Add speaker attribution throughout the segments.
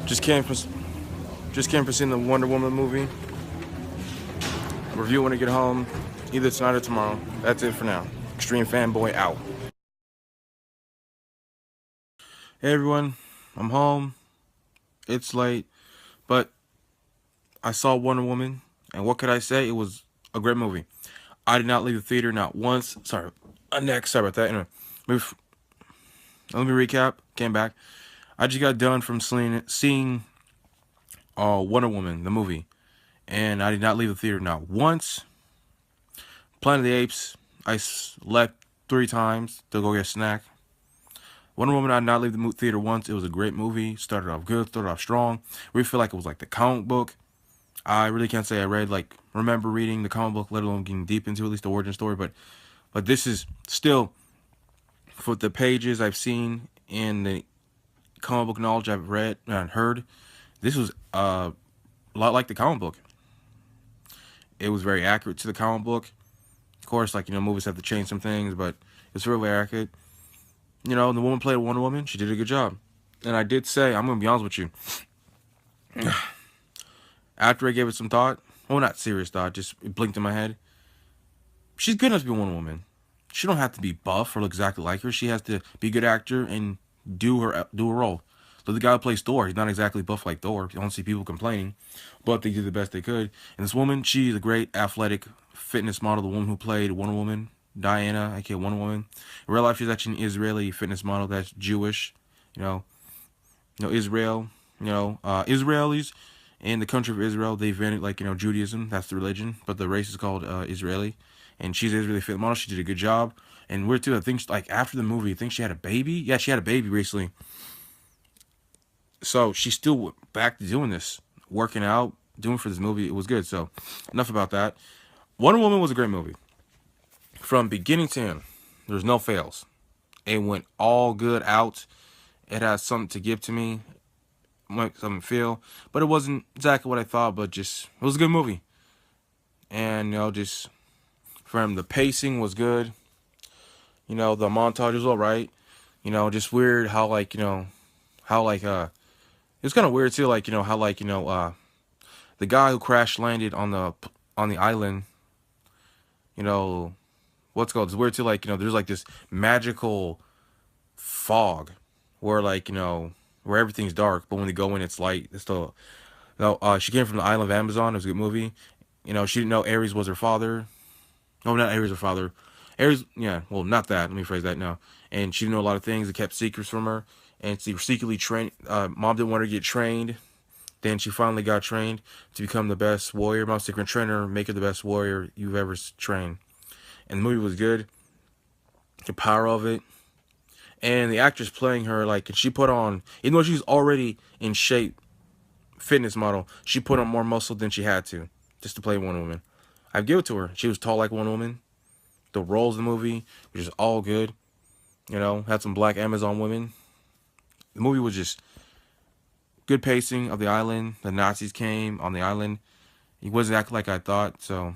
Speaker 1: Just came from seeing the Wonder Woman movie. Review when I get home, either tonight or tomorrow. That's it for now. Extreme fanboy out. Hey everyone, I'm home. It's late, but I saw Wonder Woman, and what could I say? It was a great movie. I did not leave the theater not once. Sorry, sorry about that. Anyway, let me recap. Came back. I just got done from seeing Wonder Woman, the movie, and I did not leave the theater not once. Planet of the Apes, I left 3 times to go get a snack. Wonder Woman, I did not leave the theater once. It was a great movie. Started off good, started off strong. Really feel like it was like the comic book. I really can't say I remember reading the comic book, let alone getting deep into at least the origin story. But this is still, for the pages I've seen and the comic book knowledge I've read and heard, this was a lot like the comic book. It was very accurate to the comic book. Of course, movies have to change some things, but it's really accurate. The woman played Wonder Woman. She did a good job. And I did say, I'm going to be honest with you, after I gave it some thought, well, not serious thought, just it blinked in my head, she's good enough to be Wonder Woman. She don't have to be buff or look exactly like her. She has to be a good actor and do her role. So the guy who plays Thor, he's not exactly buff like Thor. You don't see people complaining, but they did the best they could. And this woman, she's a great athletic fitness model. The woman who played Wonder Woman, Diana, aka Wonder Woman. In real life, she's actually an Israeli fitness model that's Jewish. Israel. Israelis in the country of Israel, they invented Judaism. That's the religion, but the race is called Israeli. And she's an Israeli fitness model. She did a good job. And weird too. I think after the movie, I think she had a baby. Yeah, she had a baby recently. So she's still back to doing this, working out, doing for this movie. It was good. So enough about that. Wonder Woman was a great movie. From beginning to end, there's no fails. It went all good out. It has something to give to me, make something feel. But it wasn't exactly what I thought, but just, it was a good movie. And, just from the pacing was good. The montage was alright. Just weird how, it's kind of weird too, the guy who crash landed on the island, what's called, it's weird too, there's this magical fog where where everything's dark, but when they go in it's light. It's still, no, she came from the island of Amazon. It was a good movie. She didn't know Ares was her father. No, not Ares, her father. Ares, yeah, well, not that. Let me phrase that now. And she didn't know a lot of things. They kept secrets from her. And she secretly trained. Mom didn't want her to get trained. Then she finally got trained to become the best warrior. Mom's secret trainer, make her the best warrior you've ever trained. And the movie was good. The power of it. And the actress playing her, she put on, even though she's already in shape, fitness model, she put on more muscle than she had to, just to play Wonder Woman. I'd give it to her. She was tall like Wonder Woman. The roles in the movie were just all good. Had some black Amazon women. The movie was just good pacing of the island. The Nazis came on the island. It wasn't acting like I thought. So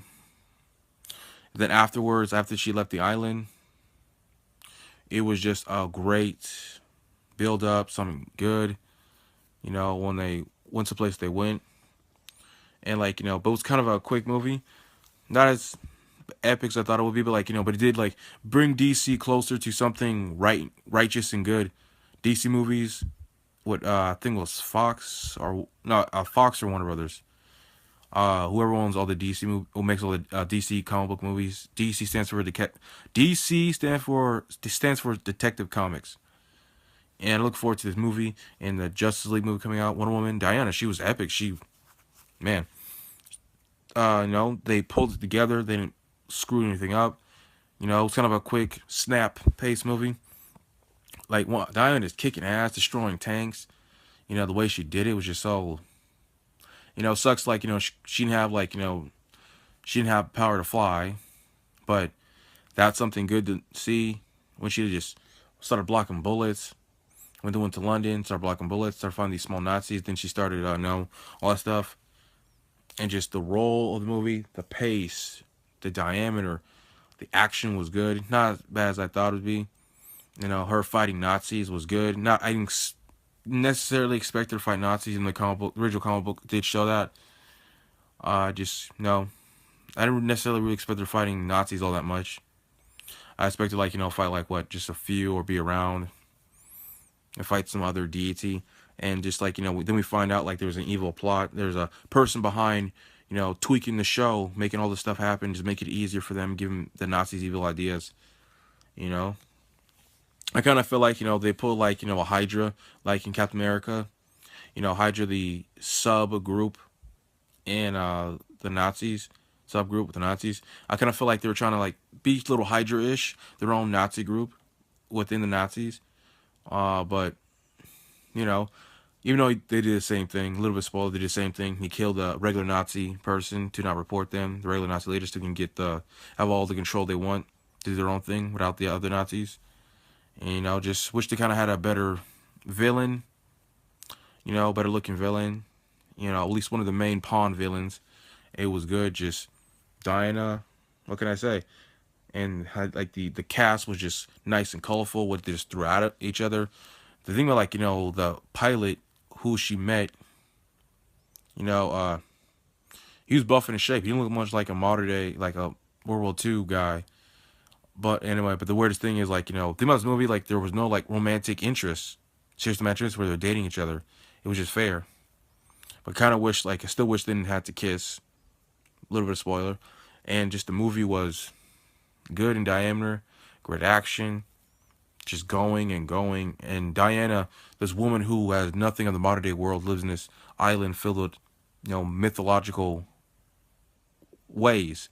Speaker 1: then afterwards, after she left the island, it was just a great build up, something good. When they went to the place they went. And but it was kind of a quick movie. Not as epic as I thought it would be, but but it did bring DC closer to something righteous and good. DC movies, what I think it was Fox or no, Fox or Warner Brothers. Whoever owns all the DC who makes all the DC comic book movies. DC stands for Detective Comics. And I look forward to this movie and the Justice League movie coming out. Wonder Woman, Diana, she was epic. Man, they pulled it together. They didn't screw anything up. It's kind of a quick snap pace movie. Diana is kicking ass, destroying tanks. The way she did it was just so. Sucks. She didn't have she didn't have power to fly, but that's something good to see. When she just started blocking bullets, when they went to London, started blocking bullets, started finding these small Nazis. Then she started all that stuff, and just the role of the movie, the pace, the diameter, the action was good. Not as bad as I thought it would be. Her fighting Nazis was good. I didn't necessarily expect her to fight Nazis in the comic book. The original comic book did show that. Just no, I didn't necessarily really expect her fighting Nazis all that much. I expected like fight like what, just a few or be around and fight some other deity, and just like then we find out like there's an evil plot. There's a person behind tweaking the show, making all this stuff happen, just make it easier for them, giving the Nazis evil ideas. You know, I kind of feel like they put like a Hydra like in Captain America. Hydra, the sub group in the Nazis, subgroup with the Nazis. I kind of feel like they were trying to like be little Hydra-ish, their own Nazi group within the Nazis. But you know, even though they did the same thing, a little bit spoiled, they did the same thing. He killed a regular Nazi person to not report them. The regular Nazi leaders can get have all the control they want, do their own thing without the other Nazis. And just wish they kind of had a better villain. Better looking villain. At least one of the main pawn villains. It was good. Just Diana. What can I say? And had like the cast was just nice and colorful. What they just threw at each other. The thing about like the pilot who she met. He was buff and in shape. He didn't look much like a modern day like a World War II guy. But anyway, but the weirdest thing is like the thing about this movie, like there was no like romantic interest, serious romantic interest where they're dating each other. It was just fair. But kind of wish like I still wish they didn't have to kiss. A little bit of spoiler, and just the movie was good in diameter, great action, just going and going. And Diana, this woman who has nothing of the modern day world, lives in this island filled with mythological ways,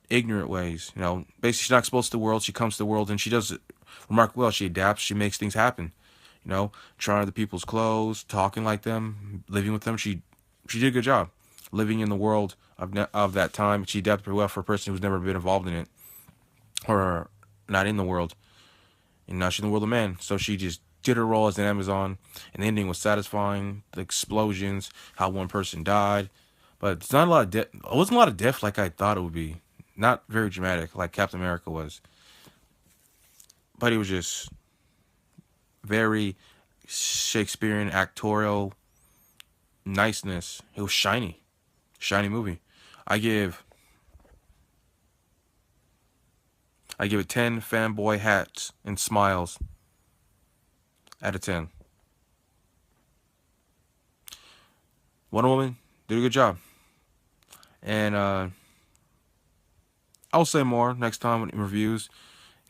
Speaker 1: ignorant ways. Basically she's not exposed to the world. She comes to the world and she does it remarkably well. She adapts. She makes things happen. Trying other people's clothes, talking like them, living with them. She did a good job living in the world of that time. She adapted pretty well for a person who's never been involved in it or not in the world. And now she's in the world of man. So she just did her role as an Amazon. And the ending was satisfying. The explosions, how one person died. But it's not a lot of death. It wasn't a lot of death like I thought it would be. Not very dramatic like Captain America was. But it was just very Shakespearean actorial niceness. It was shiny movie. I give it 10 fanboy hats and smiles out of 10. Wonder Woman did a good job, and I'll say more next time in reviews.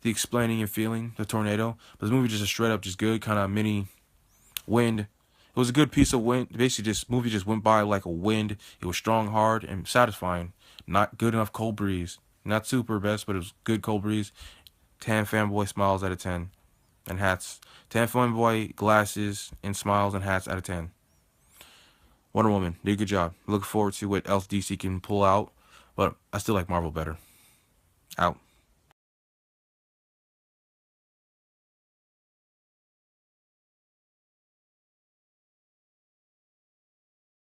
Speaker 1: The explaining and feeling the tornado, but this movie just a straight up just good kind of mini wind. It was a good piece of wind. Basically, this movie just went by like a wind. It was strong, hard, and satisfying. Not good enough cold breeze. Not super best, but it was good cold breeze. 10 fanboy smiles out of 10. And hats. 10 fanboy glasses and smiles and hats out of 10. Wonder Woman did a good job. Looking forward to what else DC can pull out. But I still like Marvel better. Out.